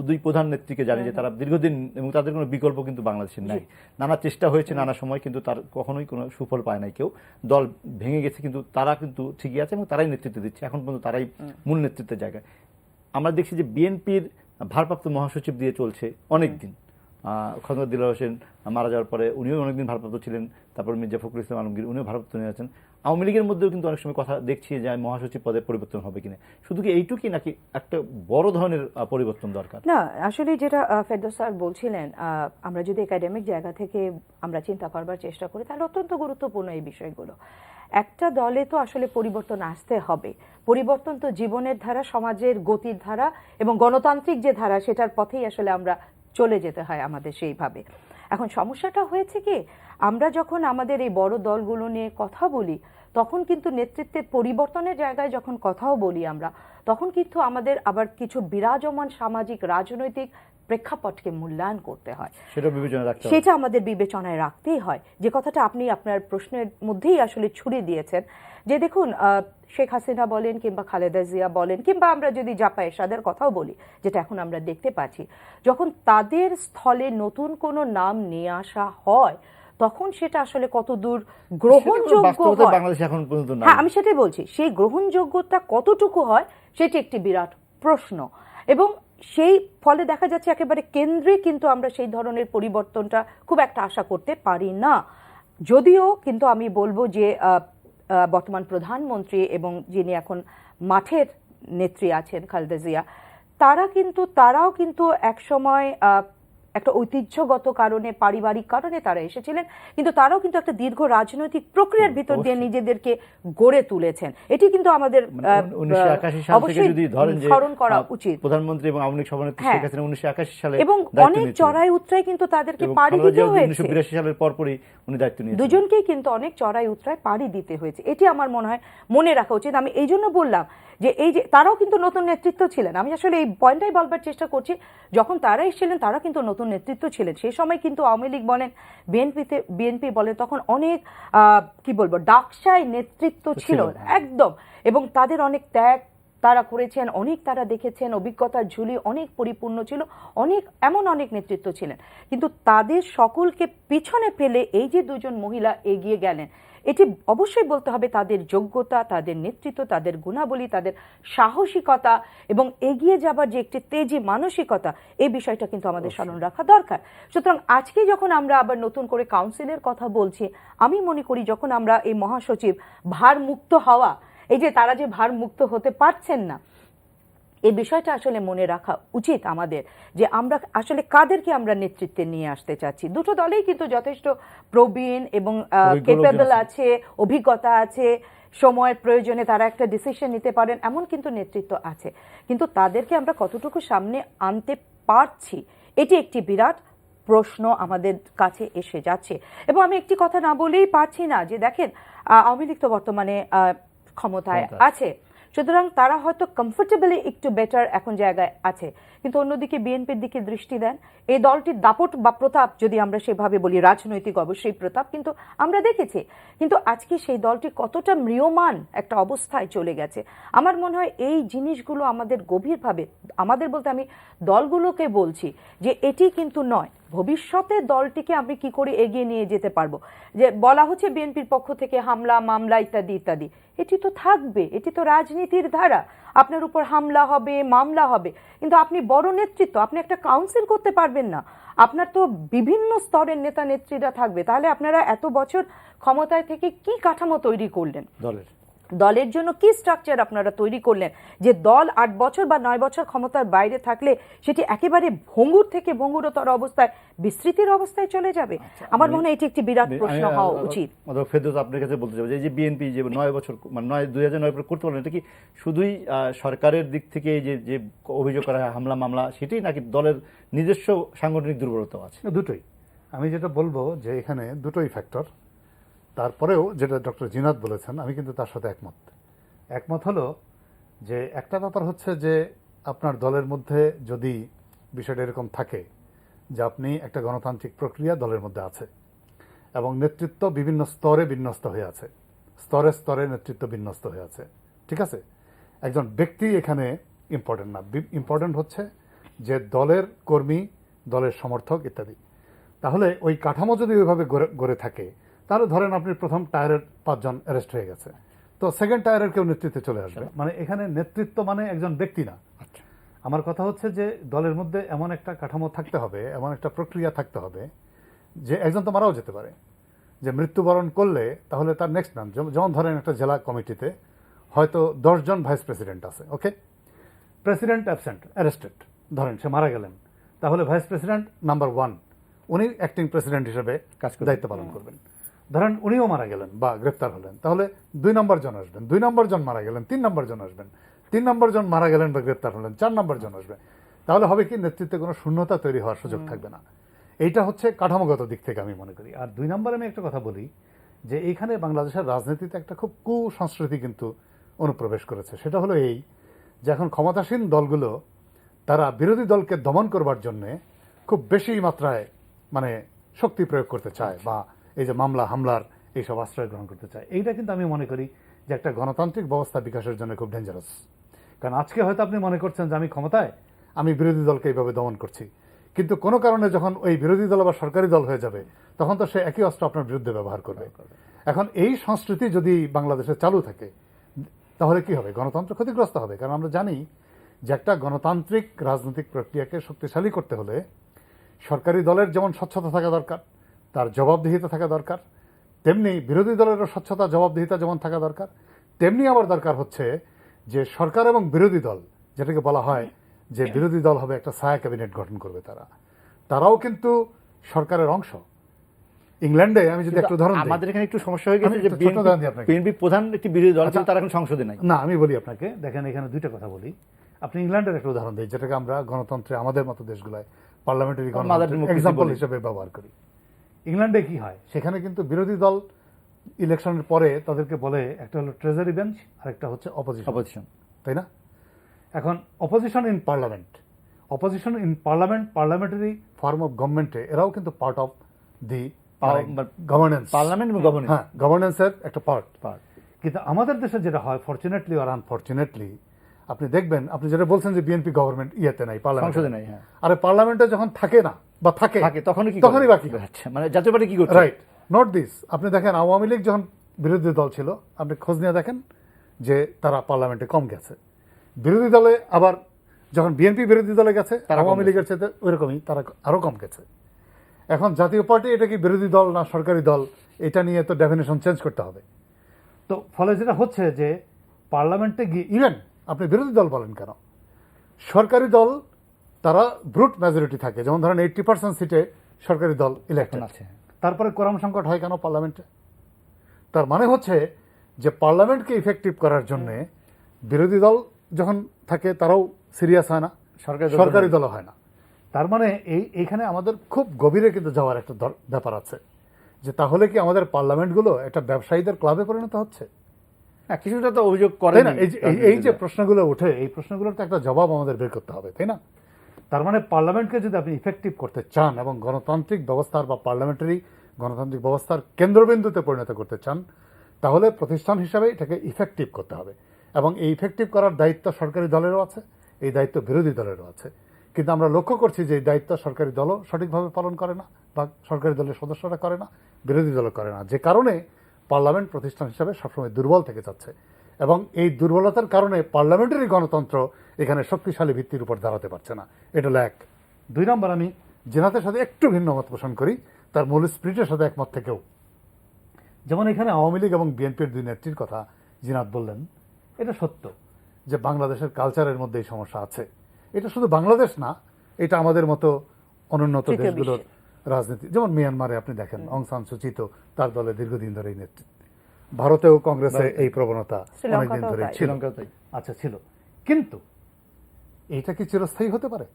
দুই প্রধান নেত্রীকে জানি যে তারা দীর্ঘদিন এবং তাদের কোনো বিকল্প কিন্তু বাংলাদেশের নাই। নানা চেষ্টা হয়েছে নানা সময়, কিন্তু তার কখনোই কোনো সুফল পায় নাই কেউ। দল ভেঙে গেছে কিন্তু তারা কিন্তু ঠিকই আছে এবং তারাই নেতৃত্ব দিচ্ছে, এখন পর্যন্ত তারাই মূল নেতৃত্বের জায়গায়। আমরা দেখছি যে বিএনপির ভারপ্রাপ্ত মহাসচিব দিয়ে চলছে অনেক দিন। খন্দকার দিলওয়ার হোসেন মারা যাওয়ার পরে উনিও অনেকদিন ভারপ্রাপ্ত ছিলেন, তারপর মির্জা ফখরুল ইসলাম আলমগীর উনিও ভারপ্রাপ্ত নিয়ে আছেন। আওয়ামী লীগের মধ্যেও কিন্তু অনেক সময় কথা দেখছি যে মহাসচিব পদে পরিবর্তন হবে কিনা। শুধু কি এইটুকুই নাকি একটা বড় ধরনের পরিবর্তন দরকার? না, আসলে যেটা ফেরদৌস স্যার বলছিলেন, আমরা যদি একাডেমিক জায়গা থেকে আমরা চিন্তা করবার চেষ্টা করি, তাহলে অত্যন্ত গুরুত্বপূর্ণ এই বিষয়গুলো। একটা দলে তো আসলে পরিবর্তন আসতে হবে। পরিবর্তন তো জীবনের ধারা, সমাজের গতির ধারা এবং গণতান্ত্রিক যে ধারা, সেটার পথেই আসলে আমরা চলে যেতে হয় আমাদের সেইভাবে। এখন সমস্যাটা হয়েছে কি, আমরা যখন আমাদের এই বড় দলগুলো নিয়ে কথা বলি, তখন কিন্তু নেতৃত্বের পরিবর্তনের জায়গায় যখন কথাও বলি আমরা, তখন কিন্তু আমাদের আবার কিছু বিরাজমান সামাজিক রাজনৈতিক প্রেক্ষাপটকে মূল্যায়ন করতে হয়, সেটা আমাদের বিবেচনায় রাখতেই হয়। যে কথাটা আপনি আপনার প্রশ্নের মধ্যেই আসলে ছুড়ে দিয়েছেন, যে দেখুন শেখ হাসিনা বলেন কিংবা খালেদা জিয়া বলেন কিংবা আমরা যদি জাপা এরশাদের কথাও বলি, যেটা এখন আমরা দেখতে পাচ্ছি, যখন তাদের স্থলে নতুন কোনো নাম নিয়ে আসা হয়, তখন সেটা আসলে কতদূর গ্রহণযোগ্য হয়, হ্যাঁ আমি সেটাই বলছি, সেই গ্রহণযোগ্যতা কতটুকু হয় সেটি একটি বিরাট প্রশ্ন। এবং সেই ফলে দেখা যাচ্ছে একেবারে কেন্দ্রে কিন্তু আমরা সেই ধরনের পরিবর্তনটা খুব একটা আশা করতে পারি না। যদিও কিন্তু আমি বলবো যে বর্তমান প্রধানমন্ত্রী এবং যিনি এখন মাঠের নেত্রী আছেন খালেদা জিয়া, তারাও কিন্তু একসময় একটা ঐতিহ্যগত কারণে, পারিবারিক কারণে তারা এসেছিলেন, কিন্তু তারাও কিন্তু একটা দীর্ঘ রাজনৈতিক প্রক্রিয়ার ভিতর দিয়ে নিজেদেরকে গড়ে তুলেছেন। এটি কিন্তু আমাদের অবশ্যই স্মরণ করা উচিত। প্রধানমন্ত্রী এবং আওয়ামী লীগ সভানেত্রী শেখ হাসিনা 1981 সালে এবং অনেক চড়াই উতরাই কিন্তু তাদেরকে পাড়ি দিতে হয়েছে। 1982 সালের পরপরই উনি দায়িত্ব নিয়েছেন। দুজনকেই কিন্তু অনেক চড়াই উতরাই পাড়ি দিতে হয়েছে, এটি আমার মনে হয় মনে রাখা উচিত। আমি এই জন্য বললাম যে এই যে তারাও কিন্তু নতুন নেতৃত্ব ছিলেন, আমি আসলে এই পয়েন্টটাই বলবার চেষ্টা করছি, যখন তারা এসেছিলেন তারা কিন্তু নতুন নেতৃত্ব ছিলেন। সেই সময় কিন্তু আওয়ামী লীগ বলেন, বিএনপি বলেন, তখন অনেক কি বলবো ডাকসাই নেতৃত্ব ছিল একদম, এবং তাদের অনেক ত্যাগ তারা করেছেন, অনেক তারা দেখেছেন, অভিজ্ঞতার ঝুলি অনেক পরিপূর্ণ ছিল, অনেক নেতৃত্ব ছিলেন। কিন্তু তাদের সকলকে পিছনে ফেলে এই যে দুজন মহিলা এগিয়ে গেলেন, এটি অবশ্যই বলতে হবে তাদের যোগ্যতা, তাদের নেতৃত্ব, তাদের গুণাবলী, তাদের সাহসিকতা এবং এগিয়ে যাবার যে একটি তেজি মানসিকতা, এই বিষয়টা কিন্তু আমাদের স্মরণ রাখা দরকার। সুতরাং আজকে যখন আমরা আবার নতুন করে কাউন্সিলের কথা বলছি, আমি মনে করি যখন আমরা এই মহাসচিব ভারমুক্ত হওয়া, এই যে তারা যে ভারমুক্ত হতে পারছেন না, এই বিষয়টা আসলে মনে রাখা উচিত আমাদের, যে আমরা আসলে কাদেরকে আমরা নেতৃত্বে নিয়ে আসতে চাচ্ছি। দুটো দলেই কিন্তু যথেষ্ট প্রবীণ এবং ক্যাপেবল আছে, অভিজ্ঞতা আছে, সময়ের প্রয়োজনে তারা একটা ডিসিশন নিতে পারেন, এমন কিন্তু নেতৃত্ব আছে। কিন্তু তাদেরকে আমরা কতটুকু সামনে আনতে পারছি, এটি একটি বিরাট প্রশ্ন আমাদের কাছে এসে যাচ্ছে। এবং আমি একটি কথা না বলেই পারছি না, যে দেখেন আওয়ামী লীগ তো বর্তমানে ক্ষমতায় আছে, সুতরাং তারা হয়তো কমফোর্টেবলি একটু বেটার এখন জায়গায় আছে, কিন্তু অন্যদিকে বিএনপির দিকে দৃষ্টি দেন, এই দলটির দাপট বা প্রতাপ যদি আমরা সেভাবে বলি, রাজনৈতিক অবশ্যই প্রতাপ কিন্তু আমরা দেখেছি, কিন্তু আজকে সেই দলটি কতটা ম্রিয়মান একটা অবস্থায় চলে গেছে। আমার মনে হয় এই জিনিসগুলো আমাদের গভীরভাবে, আমাদের বলতে আমি দলগুলোকে বলছি, যে এটি কিন্তু নয় ভবিষ্যতে দলটিকে আমি কি করে এগিয়ে নিয়ে যেতে পারবো। যে বলা হচ্ছে বিএনপির পক্ষ থেকে হামলা মামলা ইত্যাদি ইত্যাদি, এটি তো থাকবে, এটি তো রাজনীতির ধারা। আপনার উপর হামলা হবে, মামলা হবে, কিন্তু আপনি বড় নেতৃত্ব, আপনি একটা কাউন্সিল করতে পারবেন না। আপনার তো বিভিন্ন স্তরের নেতা নেত্রীরা থাকবে। তাহলে আপনারা এত বছর ক্ষমতায় থেকে কি কাঠামো তৈরি করলেন, দলের জন্য কি স্ট্রাকচার আপনারা তৈরি করলেন, যে দল 8 বছর বা 9 বছর ক্ষমতার বাইরে থাকলে সেটি একেবারে ভঙ্গুর থেকে ভঙ্গুরতর অবস্থায়, বিস্তৃতির অবস্থায় চলে যাবে। আমার মনে হয় এটি একটি বিরাট প্রশ্ন হওয়া উচিত। ফেরদৌস, আপনার কাছে বলতে চাই যে বিএনপি যে 9 বছর, মানে 2009 পর করতে পারলেন, এটা কি শুধুই সরকারের দিক থেকে যে অভিযোগ করা হয় হামলা মামলা সেটাই, নাকি দলের নিজস্ব সাংগঠনিক দুর্বলতা আছে? দুটোই। আমি যেটা বলবো যে এখানে দুটোই ফ্যাক্টর। তারপরেও যেটা ডক্টর জিনাত বলেছেন, আমি কিন্তু তার সাথে একমত হলো যে একটা ব্যাপার হচ্ছে যে আপনার দলের মধ্যে যদি বিষয়টা এরকম থাকে যে আপনি একটা গণতান্ত্রিক প্রক্রিয়া দলের মধ্যে আছে এবং নেতৃত্ব বিভিন্ন স্তরে বিন্যস্ত হয়ে আছে, স্তরে স্তরে নেতৃত্ব বিন্যস্ত হয়ে আছে, ঠিক আছে? একজন ব্যক্তি এখানে ইম্পর্টেন্ট না, ইম্পর্টেন্ট হচ্ছে যে দলের কর্মী, দলের সমর্থক ইত্যাদি। তাহলে ওই কাঠামো যদি ওইভাবে গড়ে থাকে, তাহলে ধরেন আপনি প্রথম টায়ারের 5 জন অ্যারেস্ট হয়ে গেছে, তো সেকেন্ড টায়ারের কেউ নেতৃত্বে চলে আসবে। মানে এখানে নেতৃত্ব মানে একজন ব্যক্তি না। আমার কথা হচ্ছে যে দলের মধ্যে এমন একটা কাঠামো থাকতে হবে, এমন একটা প্রক্রিয়া থাকতে হবে যে একজন তো মারাও যেতে পারে, যে মৃত্যুবরণ করলে তাহলে তার নেক্সট নাম, যেমন ধরেন একটা জেলা কমিটিতে হয়তো 10 জন ভাইস প্রেসিডেন্ট আছে, ওকে, প্রেসিডেন্ট অ্যাবসেন্ট, অ্যারেস্টেড, ধরেন সে মারা গেলেন, তাহলে ভাইস প্রেসিডেন্ট নাম্বার 1 উনি অ্যাক্টিং প্রেসিডেন্ট হিসেবে দায়িত্ব পালন করবেন। ধরেন উনিও মারা গেলেন বা গ্রেপ্তার হলেন, তাহলে 2 নম্বর জন আসবেন, 2 নম্বর জন মারা গেলেন, 3 নম্বর জন আসবেন, 3 নম্বর জন মারা গেলেন বা গ্রেপ্তার হলেন, 4 নম্বর জন আসবে। তাহলে হবে কি, নেতৃত্বে কোনো শূন্যতা তৈরি হওয়ার সুযোগ থাকবে না। এইটা হচ্ছে কাঠামোগত দিক থেকে আমি মনে করি। আর 2 নম্বরে আমি একটা কথা বলি যে এইখানে বাংলাদেশের রাজনীতিতে একটা খুব কুসংস্কৃতি কিন্তু অনুপ্রবেশ করেছে। সেটা হলো এই যে এখন ক্ষমতাসীন দলগুলো তারা বিরোধী দলকে দমন করবার জন্যে খুব বেশি মাত্রায় মানে শক্তি প্রয়োগ করতে চায়, বা এই যে মামলা হামলার এইসব আশ্রয় গ্রহণ করতে চায়। এইটা কিন্তু আমি মনে করি যে একটা গণতান্ত্রিক ব্যবস্থা বিকাশের জন্য খুব ডেঞ্জারাস। কারণ আজকে হয়তো আপনি মনে করছেন যে আমি ক্ষমতায়, আমি বিরোধী দলকে এইভাবে দমন করছি, কিন্তু কোনো কারণে যখন ওই বিরোধী দল আবার সরকারি দল হয়ে যাবে, তখন তো সে একই অস্ত্র আপনার বিরুদ্ধে ব্যবহার করবে। এখন এই সংস্কৃতি যদি বাংলাদেশে চালু থাকে, তাহলে কি হবে? গণতন্ত্র ক্ষতিগ্রস্ত হবে। কারণ আমরা জানি যে একটা গণতান্ত্রিক রাজনৈতিক প্রক্রিয়াকে শক্তিশালী করতে হলে সরকারি দলের যেমন স্বচ্ছতা থাকা দরকার, তার জবাবদিহিতা থাকা দরকার, তেমনি বিরোধী দলেরও স্বচ্ছতা জবাবদিহিতা যেমন থাকা দরকার, তেমনি আবার দরকার হচ্ছে যে সরকার এবং বিরোধী দল, যেটাকে বলা হয় যে বিরোধী দল হবে একটা ছায়া ক্যাবিনেট গঠন করবে, তারাও কিন্তু সরকারের অংশ। ইংল্যান্ডে আমি যদি একটু উদাহরণ দিই, আমাদের এখানে একটু সমস্যা হয়ে গেছে যে বিএনপি প্রধান একটি বিরোধী দল, তারা এখন সংসদে নাই। না, আমি বলি আপনাকে, দেখেন এখানে 2টা কথা বলি। আপনি ইংল্যান্ডের একটা উদাহরণ দিই, যেটাকে আমরা গণতন্ত্রে আমাদের মতো দেশগুলোয় পার্লামেন্টারি এক্সাম্পল হিসেবে ব্যবহার করি। ইংল্যান্ডে কি হয়, সেখানে কিন্তু বিরোধী দল ইলেকশনের পরে তাদেরকে বলে একটা হলো ট্রেজারি বেঞ্চ আর একটা হচ্ছে অপোজিশন, তাই না? এখন opposition in parliament, parliamentary form of গভর্নমেন্টে এরাও কিন্তু part of the governance, parliament এবং গভর্নেন্স, হ্যাঁ, গভর্নেন্সের একটা পার্ট। কিন্তু আমাদের দেশে যেটা হয়, ফরচুনেটলি আর আনফরচুনেটলি, আপনি দেখবেন, আপনি যেটা বলছেন যে বিএনপি গভর্নমেন্ট ইয়েতে নাই, সংসদে নাই, হ্যাঁ, আরে পার্লামেন্টে যখন থাকে না বা থাকে তখনই বাকি, মানে জাতীয় পার্টি কি করছে, রাইট, নট দিস। আপনি দেখেন আওয়ামী লীগ যখন বিরোধী দল ছিল, আপনি খোঁজ নিয়ে দেখেন যে তারা পার্লামেন্টে কম গেছে। বিরোধী দলে আবার যখন বিএনপি বিরোধী দলে গেছে, আওয়ামী লীগের সাথে ওইরকমই তারা আরো কম গেছে। এখন জাতীয় পার্টি এটা কি বিরোধী দল না সরকারি দল, এটা নিয়ে তো ডেফিনেশন চেঞ্জ করতে হবে। তো ফলে যেটা হচ্ছে যে পার্লামেন্টে গিয়ে, ইভেন আপনি বিরোধী দল বলেন কেন, সরকারি দল তারা ব্রুট মেজরিটি থাকে, যেমন ধরেন 80% সিটে সরকারি দল ইলেকশন আছে, তারপরে কোরাম সংকট হয় কেন পার্লামেন্টে? তার মানে হচ্ছে যে পার্লামেন্টকে ইফেক্টিভ করার জন্য বিরোধী দল যখন থাকে তারাও সিরিয়াস হয় না, সরকারি দল হয় না। তার মানে এইখানে আমাদের খুব গভীরে কিন্তু যাওয়ার একটা ব্যাপার আছে, যে তাহলে কি আমাদের পার্লামেন্টগুলো একটা ব্যবসায়ীদের ক্লাবে পরিণত হচ্ছে? কিছুটা তো অভিযোগ করে না। এই যে প্রশ্নগুলো ওঠে, এই প্রশ্নগুলোর তো একটা জবাব আমাদের বের করতে হবে, তাই না? তার মানে পার্লামেন্টকে যদি আপনি ইফেক্টিভ করতে চান এবং গণতান্ত্রিক ব্যবস্থার বা পার্লামেন্টারি গণতান্ত্রিক ব্যবস্থার কেন্দ্রবিন্দুতে পরিণত করতে চান, তাহলে প্রতিষ্ঠান হিসাবে এটাকে ইফেক্টিভ করতে হবে। এবং এই ইফেক্টিভ করার দায়িত্ব সরকারি দলেরও আছে, এই দায়িত্ব বিরোধী দলেরও আছে। কিন্তু আমরা লক্ষ্য করছি যে এই দায়িত্ব সরকারি দলও সঠিকভাবে পালন করে না, বা সরকারি দলের সদস্যরা করে না, বিরোধী দলও করে না, যে কারণে পার্লামেন্ট প্রতিষ্ঠান হিসাবে সবসময় দুর্বল থেকে যাচ্ছে। এবং এই দুর্বলতার কারণে পার্লামেন্টারি গণতন্ত্র এখানে শক্তিশালী ভিত্তির উপর দাঁড়াতে পারছে না। এটা হলো এক। 2 নম্বর, আমি জিনাতের সাথে একটু ভিন্ন মত পোষণ করি, তার মূল স্পিরিটের সাথে একমত থেকেও। যেমন এখানে আওয়ামী লীগ এবং বিএনপির 2 নেত্রীর কথা জিনাত বললেন, এটা সত্য যে বাংলাদেশের কালচারের মধ্যে এই সমস্যা আছে। এটা শুধু বাংলাদেশ না, এটা আমাদের মতো অনুন্নত দেশগুলোর রাজনীতি। যেমন মিয়ানমারে আপনি দেখেন অং সান সুচি তো তার দলে দীর্ঘদিন ধরে এই নেতৃত্ব। ভারতেও কংগ্রেসে এই প্রবণতা অনেকদিন ধরে ছিল। আচ্ছা, ছিল। কিন্তু এটা কি চিরস্থায়ী হতে পারে?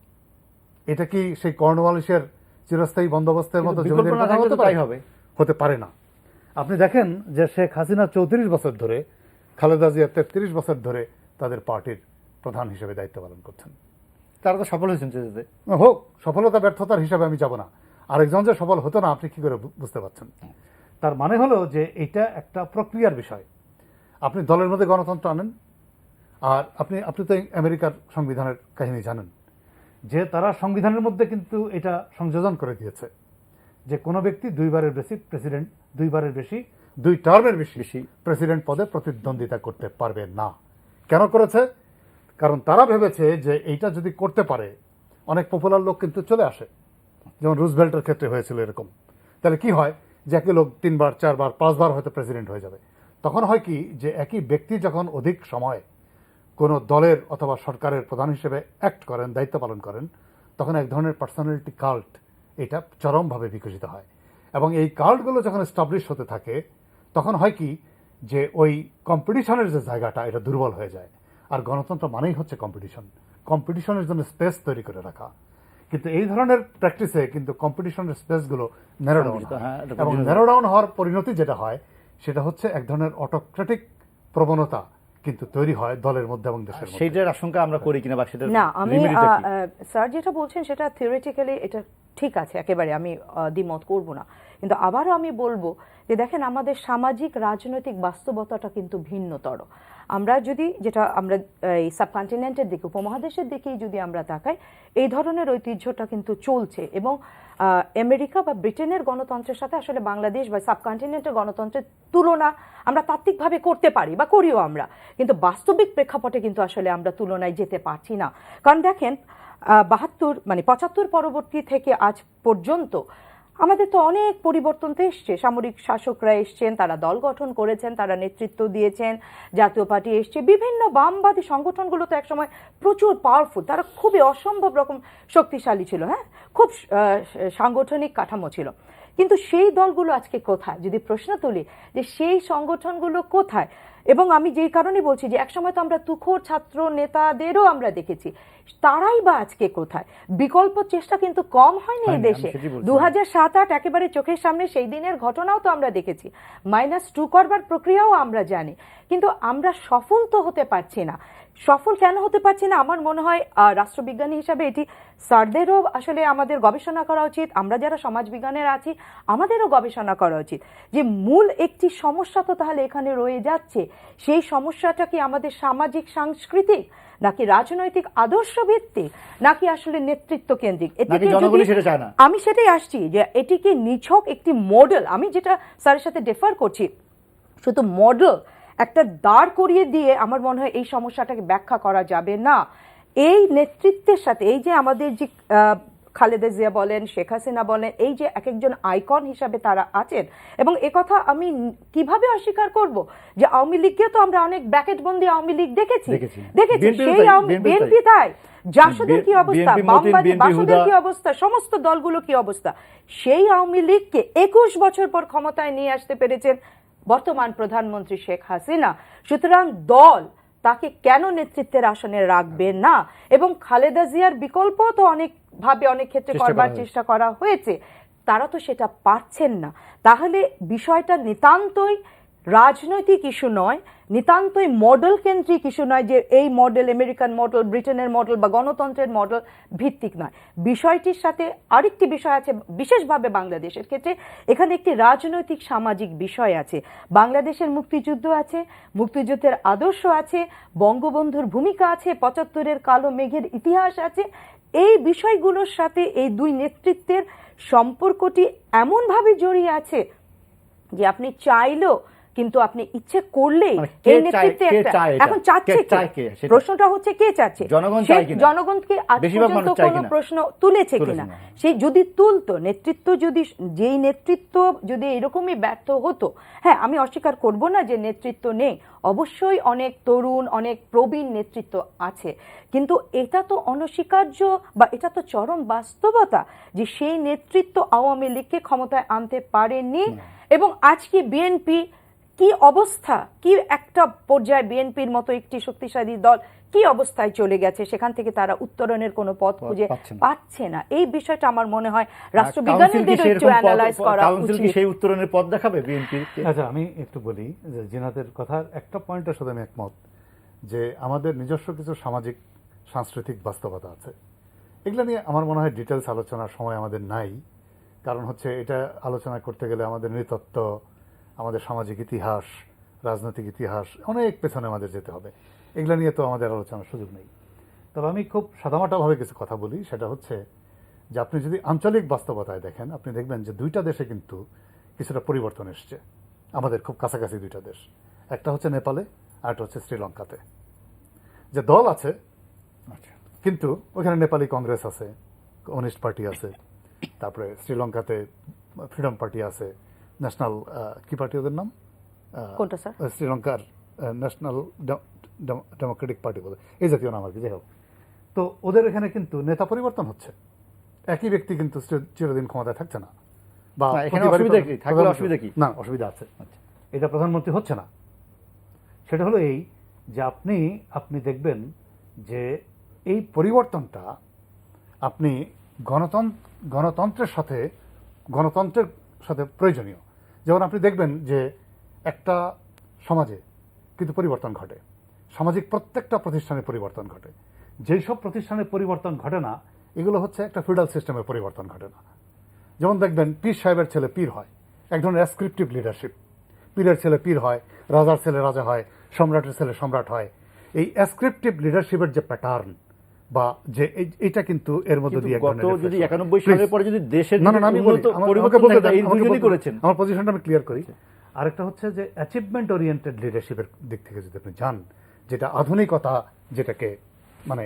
এটা কি সেই কর্নওয়ালিসের চিরস্থায়ী বন্দোবস্তের মতো হতে পারে না। আপনি দেখেন যে শেখ হাসিনা 34 বছর ধরে, খালেদা জিয়া 33 বছর ধরে তাদের পার্টির প্রধান হিসেবে দায়িত্ব পালন করছেন। তারা তো সফল হয়েছেন। হোক, সফলতা ব্যর্থতার হিসাবে আমি যাব না। আরেকজন যে সফল হতো না আপনি কি করে বুঝতে পারছেন? তার মানে হলো যে এটা একটা প্রক্রিয়ার বিষয়। আপনি দলের মধ্যে গণতন্ত্র আনেন, আর আপনি তো আমেরিকার সংবিধানের কাহিনী জানেন যে তারা সংবিধানের মধ্যে কিন্তু এটা সংযোজন করে দিয়েছে যে কোনো ব্যক্তি 2 টার্মের বেশি প্রেসিডেন্ট পদে প্রতিদ্বন্দ্বিতা করতে পারবে না। কেন করেছে? কারণ তারা ভেবেছে যে এইটা যদি করতে পারে অনেক পপুলার লোক কিন্তু চলে আসে, যেমন রুজভেল্টের ক্ষেত্রে হয়েছিল এরকম। তাহলে কি হয় যে একই লোক 3 বার 4 বার 5 বার হয়তো প্রেসিডেন্ট হয়ে যাবে। তখন হয় কি যে একই ব্যক্তি যখন অধিক সময় কোনো দলের অথবা সরকারের প্রধান হিসেবে অ্যাক্ট করেন, দায়িত্ব পালন করেন, তখন এক ধরনের পার্সোনালিটি কাল্ট এটা চরমভাবে বিকশিত হয়। এবং এই কাল্টগুলো যখন এস্টাবলিশ হতে থাকে তখন হয় কি যে ওই কম্পিটিশনের যে জায়গাটা এটা দুর্বল হয়ে যায়। আর গণতন্ত্র মানেই হচ্ছে কম্পিটিশনের জন্য স্পেস তৈরি করে রাখা। কিন্তু এই ধরনের প্র্যাকটিসে কিন্তু কম্পিটিশনের স্পেসগুলো ন্যারো ডাউন হয়, এবং ন্যারো ডাউন হওয়ার পরিণতি যেটা হয় সেটা হচ্ছে এক ধরনের অটোক্রেটিক প্রবণতা কিন্তু তৈরি হয় দলের মধ্যে এবং দেশের মধ্যে। সেইটার আশঙ্কা আমরা করি কিনা বা সেটা না, আমি স্যার যেটা বলছেন সেটা থিওরিটিক্যালি এটা ঠিক আছে, একেবারে আমি দ্বিমত করব না। কিন্তু আবারও আমি বলবো যে দেখেন আমাদের সামাজিক রাজনৈতিক বাস্তবতাটা কিন্তু ভিন্নতর। আমরা যদি যেটা আমরা এই সাবকন্টিনেন্টের দিকে, উপমহাদেশের দিকেই যদি আমরা তাকাই, এই ধরনের ঐতিহ্যটা কিন্তু চলছে। এবং আমেরিকা বা ব্রিটেনের গণতন্ত্রের সাথে আসলে বাংলাদেশ বা সাবকন্টিনেন্টের গণতন্ত্রের তুলনা আমরা তাত্ত্বিকভাবে করতে পারি বা করিও আমরা, কিন্তু বাস্তবিক প্রেক্ষাপটে কিন্তু আসলে আমরা তুলনায় যেতে পারছি না। কারণ দেখেন 75 পরবর্তী থেকে আজ পর্যন্ত আমাদের তো অনেক পরিবর্তন তো এসছে। সামরিক শাসকরা এসছেন, তারা দল গঠন করেছেন, তারা নেতৃত্ব দিয়েছেন, জাতীয় পার্টি এসছে, বিভিন্ন বামবাদী সংগঠনগুলো তো একসময় প্রচুর পাওয়ারফুল, তারা খুবই অসম্ভব রকম শক্তিশালী ছিল, হ্যাঁ, খুব সাংগঠনিক কাঠামো ছিল। কিন্তু সেই দলগুলো আজকে কোথায়? যদি প্রশ্ন তুলি যে সেই সংগঠনগুলো কোথায়, এবং আমি যেই কারণে বলছি যে একসময় তো আমরা তুখোড় ছাত্র নেতাদেরও আমরা দেখেছি, তারাই বা আজকে কোথায়? বিকল্প চেষ্টা কিন্তু কম হয়নি এই দেশে। 2007-8 একেবারে চোখের সামনে সেই দিনের ঘটনাও তো আমরা দেখেছি, -2 করবার প্রক্রিয়াও আমরা জানি, কিন্তু আমরা সফল তো হতে পারছি না। সফল কেন হতে পারছি না? আমার মনে হয় রাষ্ট্রবিজ্ঞানী হিসাবে এটি স্যারদেরও আসলে আমাদের গবেষণা করা উচিত, আমরা যারা সমাজবিজ্ঞানের আছি আমাদেরও গবেষণা করা উচিত যে মূল একটি সমস্যা তো তাহলে এখানে রয়ে যাচ্ছে। সেই সমস্যাটা কি আমাদের সামাজিক সাংস্কৃতিক, নাকি রাজনৈতিক আদর্শ ভিত্তিক, নাকি আসলে নেতৃত্ব কেন্দ্রিক? আমি সেটাই আসছি যে এটি কি নিছক একটি মডেল? আমি যেটা স্যারের সাথে ডিফার করছি, শুধু মডেল একটা দাঁড় করিয়ে দিয়ে আমার মনে হয় এই সমস্যাটাকে ব্যাখ্যা করা যাবে না। এই নেতৃত্বের সাথে এই যে আমাদের যে খালেদা জিয়া বলেন, শেখ হাসিনা বলেন, এই যে এক একজন আইকন হিসাবে তারা আছেন, এবং একথা আমি কিভাবে অস্বীকার করব যে আওয়ামী লীগকে তো আমরা অনেক ব্র্যাকেটবন্দি আওয়ামী লীগ দেখেছি। সেই বিএনপি তাই, জাসদের কি অবস্থা, বামবাদী বাসদের কি অবস্থা, সমস্ত দলগুলো কি অবস্থা। সেই আওয়ামী লীগকে 21 বছর পর ক্ষমতায় নিয়ে আসতে পেরেছেন বর্তমান প্রধানমন্ত্রী শেখ হাসিনা। সুতরাং দল তাকে কেন নেতৃত্বের আসনে রাখবে না? এবং খালেদা জিয়ার বিকল্প তো অনেকভাবে অনেক ক্ষেত্রে করবার চেষ্টা করা হয়েছে, তারা তো সেটা পারছেন না। তাহলে বিষয়টা নিতান্তই রাজনৈতিক ইস্যু নয়, নিতান্তই মডেল কেন্দ্রিক ইস্যু নয়, যে এই মডেল আমেরিকান মডেল, ব্রিটেনের মডেল বা গণতন্ত্রের মডেল ভিত্তিক নয়। বিষয়টির সাথে আরেকটি বিষয় আছে বিশেষভাবে বাংলাদেশের ক্ষেত্রে, এখানে একটি রাজনৈতিক সামাজিক বিষয় আছে। বাংলাদেশের মুক্তিযুদ্ধ আছে, মুক্তিযুদ্ধের আদর্শ আছে, বঙ্গবন্ধুর ভূমিকা আছে, ৭৫-এর কালো মেঘের ইতিহাস আছে। এই বিষয়গুলোর সাথে এই দুই নেতৃত্বের সম্পর্কটি এমনভাবে জড়িয়ে আছে যে আপনি চাইলেও কিন্তু আপনি ইচ্ছে করলেই এই নেতৃত্বে এখন চাচ্ছে প্রশ্নটা হচ্ছে কে চাচ্ছে, জনগণকে আজ পর্যন্ত কোনো প্রশ্ন তুলেছে কিনা। সেই যদি তুলতো নেতৃত্ব, যদি যেই নেতৃত্ব যদি এরকমই ব্যর্থ হতো, হ্যাঁ আমি অস্বীকার করব না যে নেতৃত্ব নেই, অবশ্যই অনেক তরুণ অনেক প্রবীণ নেতৃত্ব আছে, কিন্তু এটা তো অনস্বীকার্য বা এটা তো চরম বাস্তবতা যে সেই নেতৃত্ব আওয়ামী লীগকে ক্ষমতায় আনতে পারেনি। এবং আজকে বিএনপি কি অবস্থা, কি একটা পর্যায়ে বিএনপির মতো একটি শক্তিশালী দল কি অবস্থায় চলে গেছে, সেখান থেকে তারা উত্তরণের কোনো পথ খুঁজে পাচ্ছে না। এই বিষয়টা আমার মনে হয় রাষ্ট্রবিজ্ঞানীদের একটু অ্যানালাইজ করা উচিত। সেই উত্তরণের পথ দেখাবে বিএনপি। আচ্ছা, আমি একটু বলি যে জিনাতের কথার একটা পয়েন্টের সাথে আমি একমত যে আমাদের নিজস্ব কিছু সামাজিক সাংস্কৃতিক বাস্তবতা আছে, এগুলো নিয়ে আমার মনে হয় ডিটেলস আলোচনার সময় আমাদের নাই। কারণ হচ্ছে এটা আলোচনা করতে গেলে আমাদের নৃতত্ত্ব, আমাদের সামাজিক ইতিহাস, রাজনৈতিক ইতিহাস অনেক পেছনে আমাদের যেতে হবে, এগুলো নিয়ে তো আমাদের আলোচনার সুযোগ নেই। তবে আমি খুব সাদামাটাভাবে কিছু কথা বলি, সেটা হচ্ছে যে আপনি যদি আঞ্চলিক বাস্তবতায় দেখেন, আপনি দেখবেন যে দুইটা দেশে কিন্তু কিছুটা পরিবর্তন এসছে, আমাদের খুব কাছাকাছি দুইটা দেশ, একটা হচ্ছে নেপালে আর একটা হচ্ছে শ্রীলঙ্কাতে। যে দল আছে কিন্তু ওখানে নেপালি কংগ্রেস আছে, কমিউনিস্ট পার্টি আছে, তারপরে শ্রীলঙ্কাতে ফ্রিডম পার্টি আছে, ন্যাশনাল কি পার্টি ওদের নাম, কোনটা স্যার? শ্রীলঙ্কার ন্যাশনাল ডেমোক্রেটিক পার্টি বলে, এই জাতীয় নাম আর কি। যাই হোক, তো ওদের এখানে কিন্তু নেতা পরিবর্তন হচ্ছে, একই ব্যক্তি কিন্তু চিরদিন ক্ষমতায় থাকছে না। বা না, অসুবিধা আছে, এটা প্রধানমন্ত্রী হচ্ছে না। সেটা হলো এই যে আপনি দেখবেন যে এই পরিবর্তনটা আপনি গণতন্ত্রের সাথে প্রয়োজনীয়। যেমন আপনি দেখবেন যে একটা সমাজে কিন্তু পরিবর্তন ঘটে, সামাজিক প্রত্যেকটা প্রতিষ্ঠানের পরিবর্তন ঘটে। যেই সব প্রতিষ্ঠানের পরিবর্তন ঘটে না, এগুলো হচ্ছে একটা ফিউডাল সিস্টেমের পরিবর্তন ঘটে না। যেমন দেখবেন পীর সাহেবের ছেলে পীর হয়, এক ধরনের অ্যাসক্রিপটিভ লিডারশিপ, পীরের ছেলে পীর হয়, রাজার ছেলে রাজা হয়, সম্রাটের ছেলে সম্রাট হয়। এই অ্যাসক্রিপটিভ লিডারশিপের যে প্যাটার্ন বা যে এটা কিন্তু এর মধ্যে দিয়ে যদি 91 সালের পরে যদি দেশের আমার পজিশনটা আমি ক্লিয়ার করি। আরেকটা হচ্ছে যে অ্যাচিভমেন্ট ওরিয়েন্টেড লিডারশিপের দিক থেকে যদি আপনি যান, যেটা আধুনিকতা যেটাকে মানে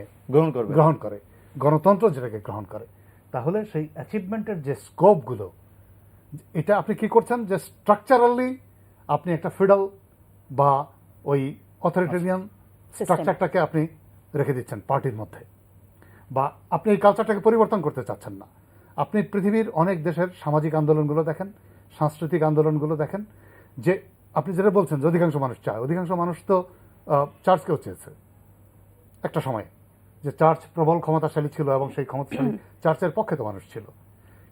গ্রহণ করে, গণতন্ত্র যেটাকে গ্রহণ করে, তাহলে সেই অ্যাচিভমেন্টের যে স্কোপগুলো, এটা আপনি কি করছেন যে স্ট্রাকচারালি আপনি একটা ফিডাল বা ওই অথরিটেরিয়ান স্ট্রাকচারটাকে আপনি রেখে দিচ্ছেন পার্টির মধ্যে, বা আপনি এই কালচারটাকে পরিবর্তন করতে চাচ্ছেন না। আপনি পৃথিবীর অনেক দেশের সামাজিক আন্দোলনগুলো দেখেন, সাংস্কৃতিক আন্দোলনগুলো দেখেন, যে আপনি যেটা বলছেন যে অধিকাংশ মানুষ চায়, অধিকাংশ মানুষ তো চার্চকেও চেয়েছে একটা সময়, যে চার্চ প্রবল ক্ষমতাশালী ছিল এবং সেই ক্ষমতাশালী চার্চের পক্ষে তো মানুষ ছিল।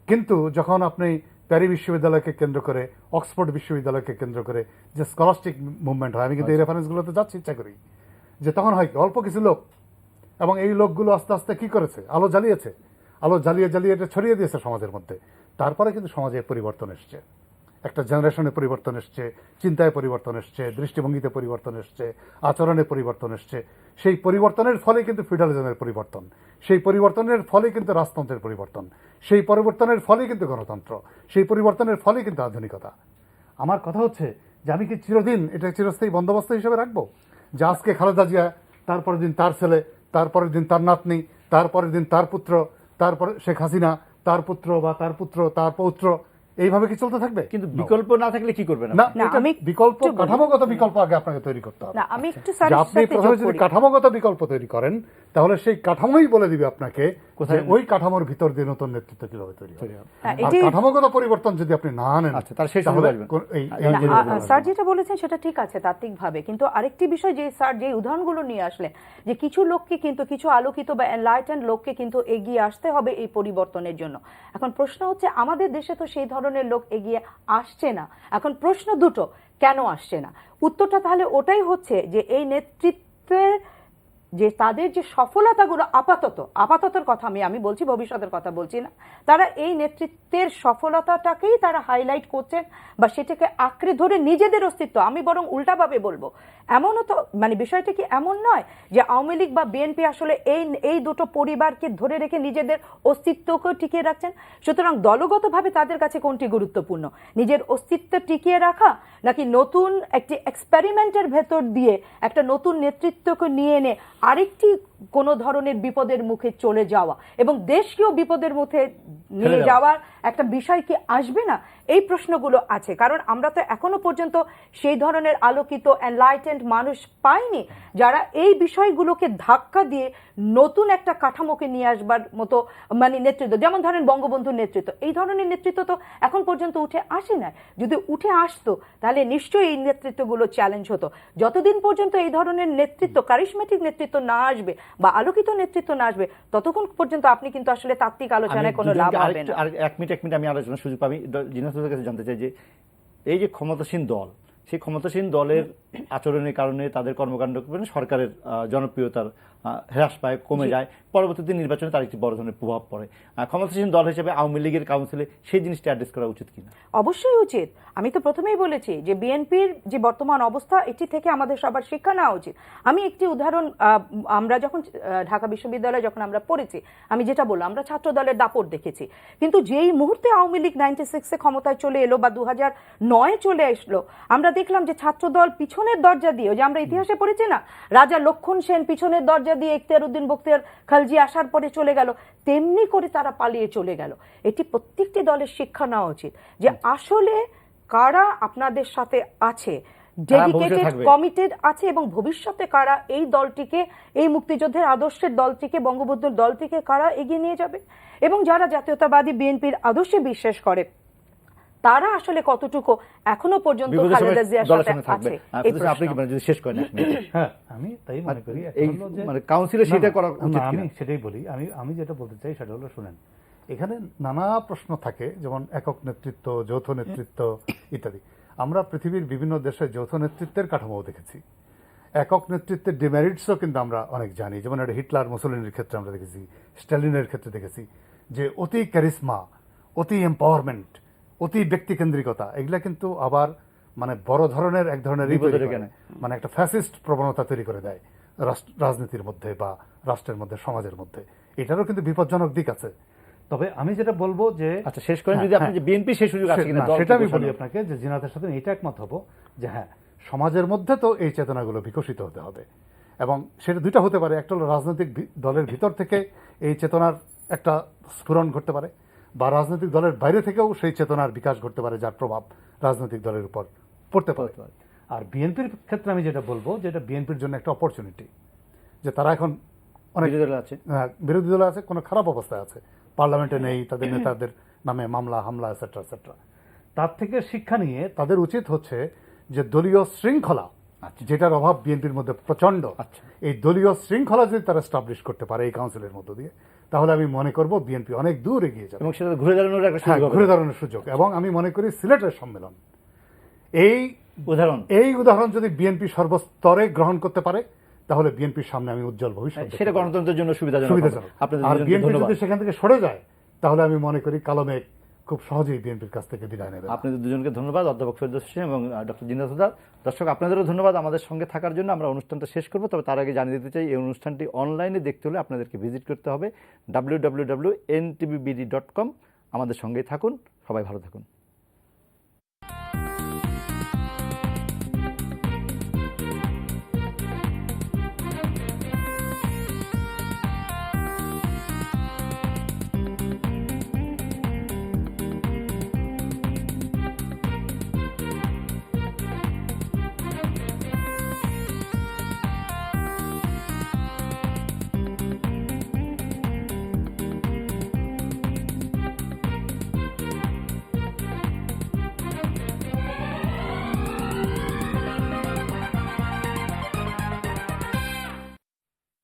কিন্তু যখন আপনি প্যারি বিশ্ববিদ্যালয়কে কেন্দ্র করে, অক্সফোর্ড বিশ্ববিদ্যালয়কে কেন্দ্র করে যে স্কলাস্টিক মুভমেন্ট হয়, আমি কিন্তু এই রেফারেন্সগুলোতে যাচ্ছি ইচ্ছা করি, যে তখন হয় কি অল্প কিছু লোক, এবং এই লোকগুলো আস্তে আস্তে কি করেছে, আলো জ্বালিয়ে এটা ছড়িয়ে দিয়েছে সমাজের মধ্যে। তারপরে কিন্তু সমাজে পরিবর্তন এসছে, একটা জেনারেশনে পরিবর্তন এসছে, চিন্তায় পরিবর্তন এসছে, দৃষ্টিভঙ্গিতে পরিবর্তন এসছে, আচরণে পরিবর্তন এসছে। সেই পরিবর্তনের ফলে কিন্তু ফিউডালিজমের পরিবর্তন, সেই পরিবর্তনের ফলে কিন্তু রাজতন্ত্রের পরিবর্তন, সেই পরিবর্তনের ফলে কিন্তু গণতন্ত্র, সেই পরিবর্তনের ফলে কিন্তু আধুনিকতা। আমার কথা হচ্ছে যে আমি কি চিরদিন এটা চিরস্থায়ী বন্দোবস্ত হিসেবে রাখবো, যে আজকে খালেদা জিয়া, তারপরের দিন তার ছেলে, তারপরের দিন তার নাতনি, তারপরের দিন তার পুত্র, তারপরে শেখ হাসিনা তার পুত্র বা তার পুত্র তার পৌত্র, এইভাবে কি চলতে থাকবে? কিন্তু বিকল্প না থাকলে কি করবেন? না, বিকল্প, কাঠামোগত বিকল্প আগে আপনাকে তৈরি করতে হবে। আপনি প্রথমে যদি কাঠামোগত বিকল্প তৈরি করেন, তাহলে সেই কাঠামোই বলে দিবে আপনাকে কোথায় ওই কাঠামোর ভিতর দিয়ে নতুন নেতৃত্ব কিভাবে তৈরি হবে। আর কাঠামোগত পরিবর্তন যদি আপনি না আনেন, স্যার যেটা বলেছেন সেটা ঠিক আছে তাত্ত্বিকভাবে, কিন্তু আরেকটি বিষয় যে স্যার যে উদাহরণগুলো নিয়ে আসলেন, যে কিছু লোককে কিন্তু, কিছু আলোকিত বা এনলাইটেন্ড লোককে কিন্তু এগিয়ে আসতে হবে এই পরিবর্তনের জন্য। এখন প্রশ্ন হচ্ছে আমাদের দেশে তো সেই ধরনের লোক এগিয়ে আসছে না। এখন প্রশ্ন দুটো, কেন আসছে না? উত্তরটা তাহলে ওটাই হচ্ছে যে এই নেতৃত্বের যে তাদের যে সফলতাগুলো আপাততর কথা আমি বলছি, ভবিষ্যতের কথা বলছি না, তারা এই নেতৃত্বের সফলতাটাকেই তারা হাইলাইট করছেন বা সেটাকে আঁকড়ে ধরে নিজেদের অস্তিত্ব, আমি বরং উল্টাভাবে বলবো, এমনও তো মানে বিষয়টা কি এমন নয় যে আওয়ামী লীগ বা বিএনপি আসলে এই দুটো পরিবারকে ধরে রেখে নিজেদের অস্তিত্বকে টিকিয়ে রাখছেন? সুতরাং দলগতভাবে তাদের কাছে কোনটি গুরুত্বপূর্ণ, নিজের অস্তিত্ব টিকিয়ে রাখা নাকি নতুন একটি এক্সপেরিমেন্টের ভেতর দিয়ে একটা নতুন নেতৃত্বকে নিয়ে এনে আরেকটি কোনো ধরনের বিপদের মুখে চলে যাওয়া এবং দেশকেও বিপদের মুখে নিয়ে যাওয়ার একটা বিষয় কি আসবে না? এই প্রশ্নগুলো আছে, কারণ আমরা তো এখনো পর্যন্ত সেই ধরনের আলোকিত এনলাইটেন্ড মানুষ পাইনি যারা এই বিষয়গুলোকে ধাক্কা দিয়ে নতুন একটা কাঠামোকে নিয়ে আসবার মতো মানে নেতৃত্ব, যেমন ধরেন বঙ্গবন্ধুর নেতৃত্ব, এই ধরনের নেতৃত্ব তো এখন পর্যন্ত উঠে আসে না। যদি উঠে আসতো তাহলে নিশ্চয়ই এই নেতৃত্বগুলো চ্যালেঞ্জ হতো। যতদিন পর্যন্ত এই ধরনের নেতৃত্ব, কারিশমেটিক নেতৃত্ব না আসবে বা আলোকিত নেতৃত্ব না আসবে, ততক্ষণ পর্যন্ত আপনি কিন্তু আসলে তাত্ত্বিক আলোচনায় কোনো লাভ হবে না। এক মিনিট আমি আলোচনার সুযোগ পাবি। জিনাতুলের কাছে জানতে চাই যে এই যে ক্ষমতাসীন দল, সেই ক্ষমতাসীন দলের আচরণের কারণে তাদের কর্মকাণ্ড সরকারের জনপ্রিয়তার হ্রাস পায়, কমে যায়, পরবর্তীতে নির্বাচনে তার একটি বড় ধরনের প্রভাব পড়ে। ক্ষমতাসীন দল হিসেবে আওয়ামী লীগের কাউন্সিলে সেই জিনিসটা অ্যাড্রেস করা উচিত কিনা? অবশ্যই উচিত। আমি তো প্রথমেই বলেছি যে বিএনপির যে বর্তমান অবস্থা, এটি থেকে আমাদের সবার শিক্ষা নেওয়া উচিত। আমি একটি উদাহরণ, আমরা যখন ঢাকা বিশ্ববিদ্যালয়ে যখন আমরা পড়েছি, আমি যেটা বললাম, আমরা ছাত্র দলের দাপট দেখেছি, কিন্তু যেই মুহূর্তে আওয়ামী লীগ 96-এ ক্ষমতায় চলে এলো বা 2009-এ চলে আসলো, আমরা দেখলাম যে ছাত্রদল পিছনের দরজা দিয়ে, যে আমরা ইতিহাসে পড়েছি না, রাজা লক্ষণ সেন পিছনের দরজা দিয়ে ইখতিয়ার উদ্দিন বখতিয়ার খালজি আসার পরে চলে গেল, তেমনি করে তারা পালিয়ে চলে গেল। এটি প্রত্যেকটি দলের শিক্ষা নেওয়া উচিত যে আসলে কারা আপনাদের সাথে আছে, ডেডিকেটেড কমিটেড আছে, এবং ভবিষ্যতে কারা এই দলটিকে, এই মুক্তিযুদ্ধের আদর্শের দলটিকে, বঙ্গবন্ধুর দলটিকে কারা এগিয়ে নিয়ে যাবে, এবং যারা জাতীয়তাবাদী বিএনপির আদর্শে বিশ্বাস করে তারা আসলে কতটুকু এখনো পর্যন্ত খালেদা জিয়ার সাথে আছে। আপনি কি যদি শেষ করেন? হ্যাঁ, আমি তাই মনে করি মানে কাউন্সিলে সেটা করা উচিত। আমি সেটাই বলি। আমি যেটা বলতে চাই সেটা হলো, শুনেন, এখানে নানা প্রশ্ন থাকে, যেমন একক নেতৃত্ব, যৌথ নেতৃত্ব ইত্যাদি। আমরা পৃথিবীর বিভিন্ন দেশে যৌথ নেতৃত্বের কাঠামো দেখেছি, একক নেতৃত্বের ডিমেরিটসও কিন্তু আমরা অনেক জানি। যেমন এটা হিটলার মুসোলিনির ক্ষেত্রে আমরা দেখেছি, স্ট্যালিনের ক্ষেত্রে দেখেছি, যে অতি ক্যারিসমা, অতি এম্পাওয়ারমেন্ট, অতি ব্যক্তিকেন্দ্রিকতা, এগুলা কিন্তু আবার মানে বড় ধরনের এক ধরনের মানে একটা ফ্যাসিস্ট প্রবণতা তৈরি করে দেয় রাজনীতির মধ্যে বা রাষ্ট্রের মধ্যে, সমাজের মধ্যে। এটারও কিন্তু বিপজ্জনক দিক আছে। তবে আমি যেটা বলবো যে, আচ্ছা শেষ করেন, যদি আপনি যে বিএনপি সেই সুযোগ আছে কিনা সেটা আমি বলি আপনাকে, যে জিনাতের সাথে এটা একমত হবো যে হ্যাঁ, সমাজের মধ্যে তো এই চেতনাগুলো বিকশিত হতে হবে, এবং সেটা দুইটা হতে পারে। একটা হলো রাজনৈতিক দলের ভিতর থেকে এই চেতনার একটা স্ফুরণ ঘটতে পারে, বা রাজনৈতিক দলের বাইরে থেকেও সেই চেতনার বিকাশ ঘটতে পারে, যার প্রভাব রাজনৈতিক দলের উপর পড়তে পারে। আর বিএনপির ক্ষেত্রে আমি যেটা বলবো, যেটা বিএনপির জন্য একটা অপরচুনিটি, যে তারা এখন অনেক বিরোধী দল আছে, কোনো খারাপ অবস্থায় আছে, পার্লামেন্টে নেই, তাদের নেতাদের নামে মামলা হামলা এটসেট্রা এটসেট্রা। তার থেকে শিক্ষা নিয়ে তাদের উচিত হচ্ছে যে দলীয় শৃঙ্খলা, যেটার অভাব বিএনপির মধ্যে প্রচন্ড, এই দলীয় শৃঙ্খলা যদি তারা এস্টাবলিশ করতে পারে এই কাউন্সিলের মধ্য দিয়ে, তাহলে আমি মনে করব বিএনপি অনেক দূর এগিয়ে যাবে, এবং সেটা ঘুরে দাঁড়ানোর সুযোগ। এবং আমি মনে করি সিলেটের সম্মেলন এই উদাহরণ যদি বিএনপি সর্বস্তরে গ্রহণ করতে পারে, তাহলে বিএনপির সামনে আমি উজ্জ্বল ভবিষ্যৎ, সেটা গণতন্ত্রের জন্য সুবিধাজনক। আর বিএনপি যদি সেখান থেকে সরে যায়, তাহলে আমি মনে করি কালো মেঘ খুব সহজেই বিএনপির কাছ থেকে বিদায় নেবে। আপনাদের দুজনকে ধন্যবাদ, অধ্যাপক ফেরদৌস হোসেন এবং ডক্টর জিনাত হুদা। দর্শক, আপনাদেরও ধন্যবাদ আমাদের সঙ্গে থাকার জন্য। আমরা অনুষ্ঠানটা শেষ করব, তবে তার আগে জানিয়ে দিতে চাই, এই অনুষ্ঠানটি অনলাইনে দেখতে হলে আপনাদেরকে ভিজিট করতে হবে www.ntvbd.com। আমাদের সঙ্গেই থাকুন, সবাই ভালো থাকুন।